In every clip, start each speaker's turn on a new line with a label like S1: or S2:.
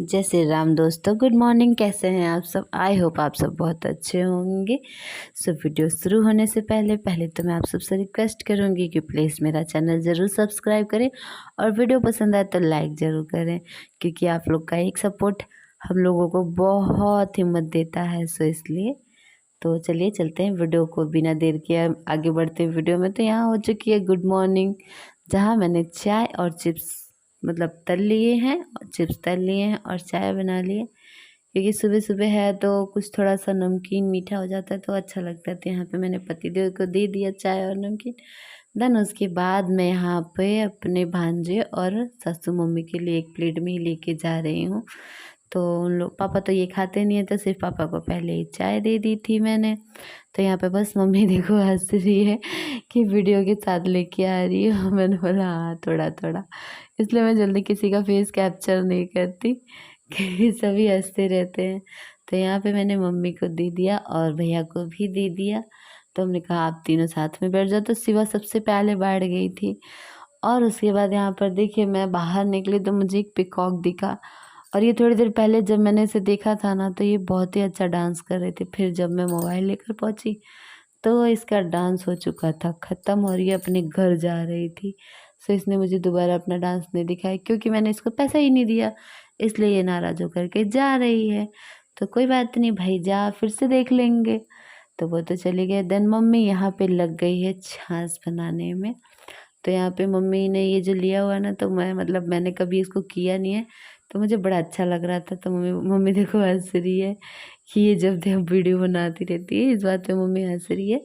S1: जय श्री राम दोस्तों, good morning. कैसे हैं आप सब? आई होप आप सब बहुत अच्छे होंगे। सो वीडियो शुरू होने से पहले तो मैं आप सबसे रिक्वेस्ट करूंगी कि प्लीज़ मेरा चैनल ज़रूर सब्सक्राइब करें और वीडियो पसंद आए तो लाइक ज़रूर करें, क्योंकि आप लोग का एक सपोर्ट हम लोगों को बहुत हिम्मत देता है। सो इसलिए तो चलिए चलते हैं वीडियो को बिना देर के आगे बढ़ते हैं वीडियो में। तो यहाँ हो चुकी है गुड मॉर्निंग, जहाँ मैंने चाय और चिप्स तल लिए हैं, चिप्स तल लिए हैं और चाय बना लिए, क्योंकि सुबह सुबह है तो कुछ थोड़ा सा नमकीन मीठा हो जाता है तो अच्छा लगता है। तो यहाँ पे मैंने पतिदेव को दे दिया चाय और नमकीन। देन उसके बाद मैं यहाँ पे अपने भांजे और सासू मम्मी के लिए एक प्लेट में ही लेके जा रही हूँ। तो उन लोग, पापा तो ये खाते नहीं है, तो सिर्फ पापा को पहले ही चाय दे दी थी मैंने। तो यहाँ पे बस मम्मी देखो हंस रही है कि वीडियो के साथ लेके आ रही हूँ। मैंने बोला हाँ थोड़ा थोड़ा, इसलिए मैं जल्दी किसी का फेस कैप्चर नहीं करती क्योंकि सभी हंसते रहते हैं। तो यहाँ पे मैंने मम्मी को दे दिया और भैया को भी दे दिया। तो हमने कहा आप तीनों साथ में बैठ जाओ। तो शिवा सबसे पहले बैठ गई थी। और उसके बाद यहाँ पर देखिए मैं बाहर निकली तो मुझे एक पिकॉक दिखा, और ये थोड़ी देर पहले जब मैंने इसे देखा था ना तो ये बहुत ही अच्छा डांस कर रही थी। फिर जब मैं मोबाइल लेकर पहुंची तो इसका डांस हो चुका था ख़त्म और ये अपने घर जा रही थी। सो इसने मुझे दोबारा अपना डांस नहीं दिखाया, क्योंकि मैंने इसको पैसा ही नहीं दिया, इसलिए ये नाराज़ होकर के जा रही है। तो कोई बात नहीं भाई, जा फिर से देख लेंगे। तो वो तो चली गई। देन मम्मी यहाँ पे लग गई है छाछ बनाने में। तो यहाँ पे मम्मी ने ये जो लिया हुआ ना, तो मैंने कभी इसको किया नहीं है, तो मुझे बड़ा अच्छा लग रहा था। तो मम्मी मम्मी देखो हंस रही है कि ये जब देखो वीडियो बनाती रहती है, इस बात पे मम्मी हंस रही है।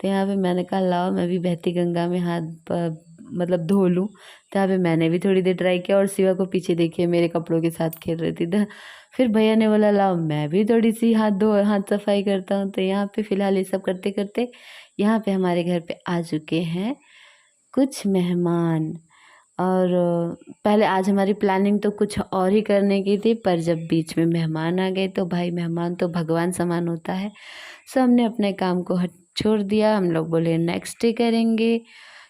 S1: तो यहाँ पे मैंने कहा लाओ मैं भी बहती गंगा में हाथ धो लूँ। तो यहाँ पे मैंने भी थोड़ी देर ट्राई किया और शिवा को पीछे देखिए मेरे कपड़ों के साथ खेल रही थी। तो फिर भैया ने बोला लाओ मैं भी थोड़ी सी हाथ सफाई करता हूँ। तो यहाँ पे फ़िलहाल ये सब करते करते यहाँ पे हमारे घर पे आ चुके हैं कुछ मेहमान। और पहले आज हमारी प्लानिंग तो कुछ और ही करने की थी, पर जब बीच में मेहमान आ गए तो भाई मेहमान तो भगवान समान होता है। सो हमने अपने काम को हट छोड़ दिया। हम लोग बोले नेक्स्ट डे करेंगे,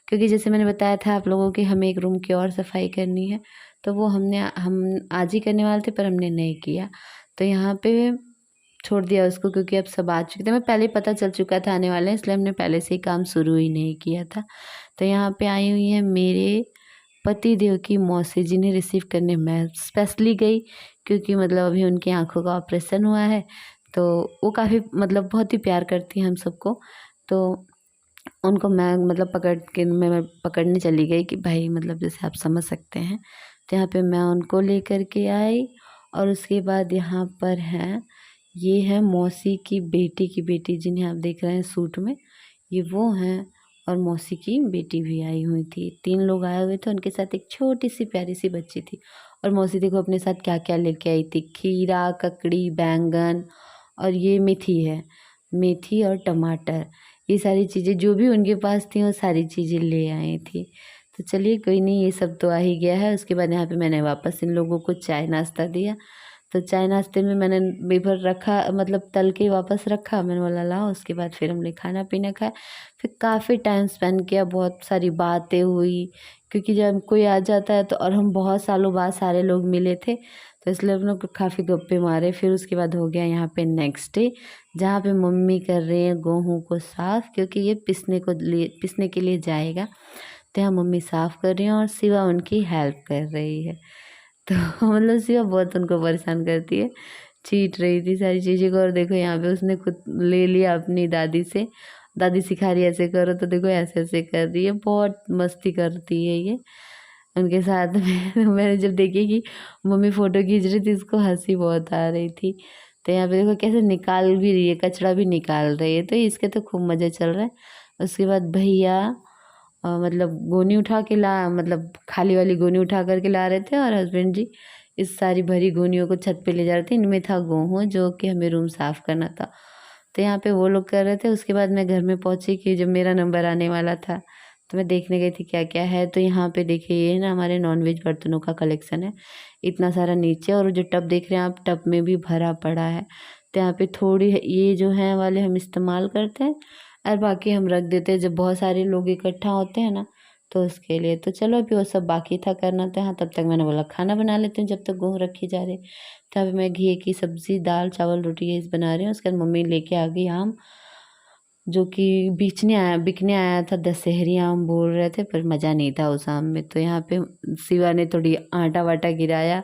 S1: क्योंकि जैसे मैंने बताया था आप लोगों की हमें एक रूम की और सफाई करनी है, तो वो हम आज ही करने वाले थे पर हमने नहीं किया। तो यहाँ पे छोड़ दिया उसको, क्योंकि अब सब आ चुके थे। मैं पहले ही पता चल चुका था आने वाले हैं, इसलिए हमने पहले से ही काम शुरू ही नहीं किया था। तो यहाँ पे आई हुई है मेरे पति देव की मौसी, जिन्हें रिसीव करने मैं स्पेशली गई, क्योंकि अभी उनकी आंखों का ऑपरेशन हुआ है। तो वो काफ़ी बहुत ही प्यार करती हैं हम सबको। तो उनको मैं मैं पकड़ने चली गई कि भाई जैसे आप समझ सकते हैं। तो यहाँ पे मैं उनको लेकर के आई। और उसके बाद यहाँ पर हैं, ये है मौसी की बेटी जिन्हें आप देख रहे हैं सूट में, ये वो हैं। और मौसी की बेटी भी आई हुई थी, 3 लोग आए हुए थे, उनके साथ एक छोटी सी प्यारी सी बच्ची थी। और मौसी देखो अपने साथ क्या क्या लेके आई थी, खीरा, ककड़ी, बैंगन, और ये मेथी है, मेथी और टमाटर। ये सारी चीज़ें जो भी उनके पास थी वो सारी चीज़ें ले आई थी। तो चलिए कोई नहीं, ये सब तो आ ही गया है। उसके बाद यहाँ पे मैंने वापस इन लोगों को चाय नाश्ता दिया। तो चाय नाश्ते में मैंने बेभर रखा, तल के वापस रखा। मैंने बोला लाओ, उसके बाद फिर हमने खाना पीना खाया। फिर काफ़ी टाइम स्पेंड किया, बहुत सारी बातें हुई, क्योंकि जब कोई आ जाता है तो, और हम बहुत सालों बाद सारे लोग मिले थे, तो इसलिए हम लोग काफ़ी गप्पे मारे। फिर उसके बाद हो गया यहाँ पे नेक्स्ट डे, जहाँ पे मम्मी कर रही हैं गेहूँ को साफ़, क्योंकि ये पिसने के लिए जाएगा। तो यहाँ मम्मी साफ़ कर रही हैं और शिवा उनकी हेल्प कर रही है। तो शिवा बहुत उनको परेशान करती है, चीट रही थी सारी चीज़ों को। और देखो यहाँ पे उसने खुद ले लिया अपनी दादी से, दादी सिखा रही है ऐसे करो, तो देखो ऐसे ऐसे कर रही है, बहुत मस्ती करती है ये उनके साथ में। मैंने जब देखी कि मम्मी फ़ोटो खींच रही थी, इसको हंसी बहुत आ रही थी। तो यहाँ पे देखो कैसे निकाल भी रही है, कचरा भी निकाल रही है, तो इसके तो खूब मज़े चल रहे हैं। उसके बाद भैया गोनी उठा के खाली वाली गोनी उठा करके ला रहे थे, और हस्बैंड जी इस सारी भरी गोनियों को छत पे ले जा रहे थे। इनमें था गेहूँ जो कि हमें रूम साफ़ करना था, तो यहाँ पे वो लोग कर रहे थे। उसके बाद मैं घर में पहुँची कि जब मेरा नंबर आने वाला था, तो मैं देखने गई थी क्या क्या है। तो यहाँ पे देखिए ये ना हमारे नॉनवेज बर्तनों का कलेक्शन है, इतना सारा नीचे। और जो टब देख रहे हैं आप, टब में भी भरा पड़ा है। तो यहाँ पे थोड़ी ये जो है वाले हम इस्तेमाल करते हैं, और बाकी हम रख देते हैं। जब बहुत सारे लोग इकट्ठा होते हैं ना, तो उसके लिए तो चलो अभी वो सब बाकी था करना, तो हाँ तब तक मैंने बोला खाना बना लेती हूँ जब तक गेहूँ रखी जा रही। तो अभी मैं घी की सब्ज़ी, दाल, चावल, रोटी यही बना रही हूँ। उसके बाद मम्मी लेके आ गई आम, जो कि बिकने आया था। दशहरी आम बोल रहे थे पर मज़ा नहीं था उस आम में। तो यहाँ पे शिवा ने थोड़ी आटा वाटा गिराया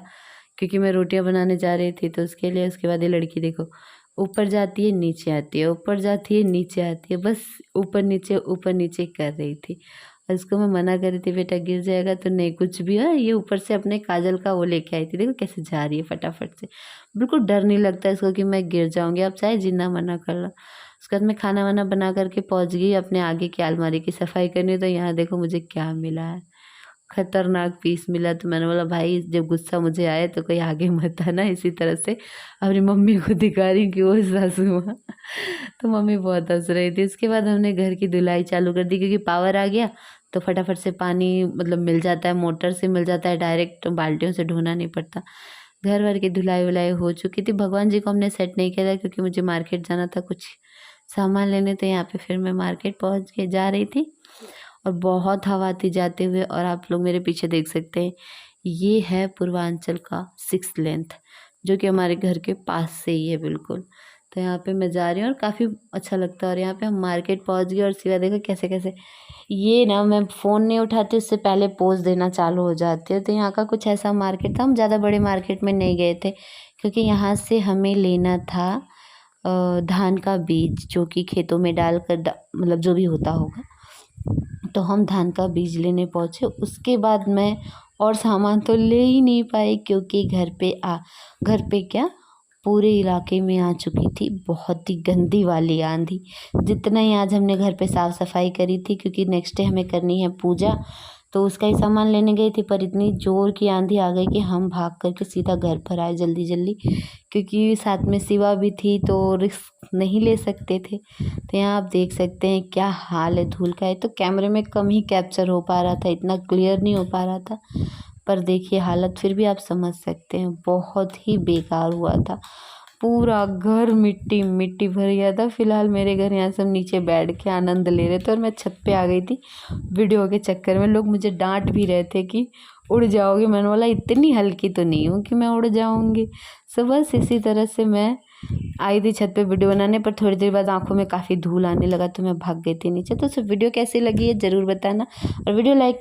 S1: क्योंकि मैं रोटियां बनाने जा रही थी, तो उसके लिए। उसके बाद ये लड़की देखो, ऊपर जाती है नीचे आती है, ऊपर जाती है नीचे आती है, बस ऊपर नीचे कर रही थी। और इसको मैं मना कर रही थी बेटा गिर जाएगा, तो नहीं कुछ भी है। ये ऊपर से अपने काजल का वो लेके आई थी, देखो कैसे जा रही है फटाफट से। बिल्कुल डर नहीं लगता इसको कि मैं गिर जाऊंगी, आप चाहे जितना मना कर लो। उसके बाद मैं खाना वाना बना करके पहुंच गई अपने आगे की अलमारी की सफाई करनी। तो यहाँ देखो मुझे क्या मिला है, खतरनाक पीस मिला। तो मैंने बोला भाई जब गुस्सा मुझे आए तो कोई आगे मत आना। इसी तरह से अपनी मम्मी को दिखा रही कि वो सासू माँ। तो मम्मी बहुत हंस रही थी। उसके बाद हमने घर की धुलाई चालू कर दी क्योंकि पावर आ गया तो फटाफट से पानी मतलब मिल जाता है, मोटर से मिल जाता है डायरेक्ट, बाल्टियों से ढोना नहीं पड़ता। घर वर की धुलाई वुलाई हो चुकी थी। भगवान जी को हमने सेट नहीं किया था क्योंकि मुझे मार्केट जाना था कुछ सामान लेने। तो यहाँ पे फिर मैं मार्केट पहुँच के जा रही थी और बहुत हवा थी जाते हुए। और आप लोग मेरे पीछे देख सकते हैं, ये है पूर्वांचल का 6 लेंथ, जो कि हमारे घर के पास से ही है बिल्कुल। तो यहाँ पे मैं जा रही हूँ और काफ़ी अच्छा लगता है। और यहाँ पे हम मार्केट पहुँच गए और सिवा देखो कैसे कैसे ये ना, मैं फ़ोन नहीं उठाती उससे पहले पोज देना चालू हो जाती है। तो यहाँ का कुछ ऐसा मार्केट था। हम ज़्यादा बड़े मार्केट में नहीं गए थे क्योंकि यहाँ से हमें लेना था धान का बीज, जो कि खेतों में डालकर मतलब जो भी होता होगा। तो हम धान का बीज लेने पहुँचे। उसके बाद मैं और सामान तो ले ही नहीं पाई क्योंकि घर पे क्या पूरे इलाके में आ चुकी थी बहुत ही गंदी वाली आंधी। जितना ही आज हमने घर पे साफ़ सफाई करी थी क्योंकि नेक्स्ट डे हमें करनी है पूजा, तो उसका ही सामान लेने गई थी। पर इतनी ज़ोर की आंधी आ गई कि हम भाग करके सीधा घर पर आए जल्दी जल्दी, क्योंकि साथ में शिवा भी थी तो रिस्क नहीं ले सकते थे। तो यहाँ आप देख सकते हैं क्या हाल है धूल का है। तो कैमरे में कम ही कैप्चर हो पा रहा था, इतना क्लियर नहीं हो पा रहा था। पर देखिए हालत फिर भी आप समझ सकते हैं, बहुत ही बेकार हुआ था। पूरा घर मिट्टी मिट्टी भर गया था। फिलहाल मेरे घर यहाँ सब नीचे बैठ के आनंद ले रहे थे और मैं छत पे आ गई थी वीडियो के चक्कर में। लोग मुझे डांट भी रहे थे कि उड़ जाओगी। मैंने बोला इतनी हल्की तो नहीं हूँ कि मैं उड़ जाऊँगी। सो बस इसी तरह से मैं आई थी छत पे वीडियो बनाने, पर थोड़ी देर बाद आंखों में काफ़ी धूल आने लगा तो मैं भाग गई थी नीचे। तो सब वीडियो कैसी लगी है ज़रूर बताना और वीडियो लाइक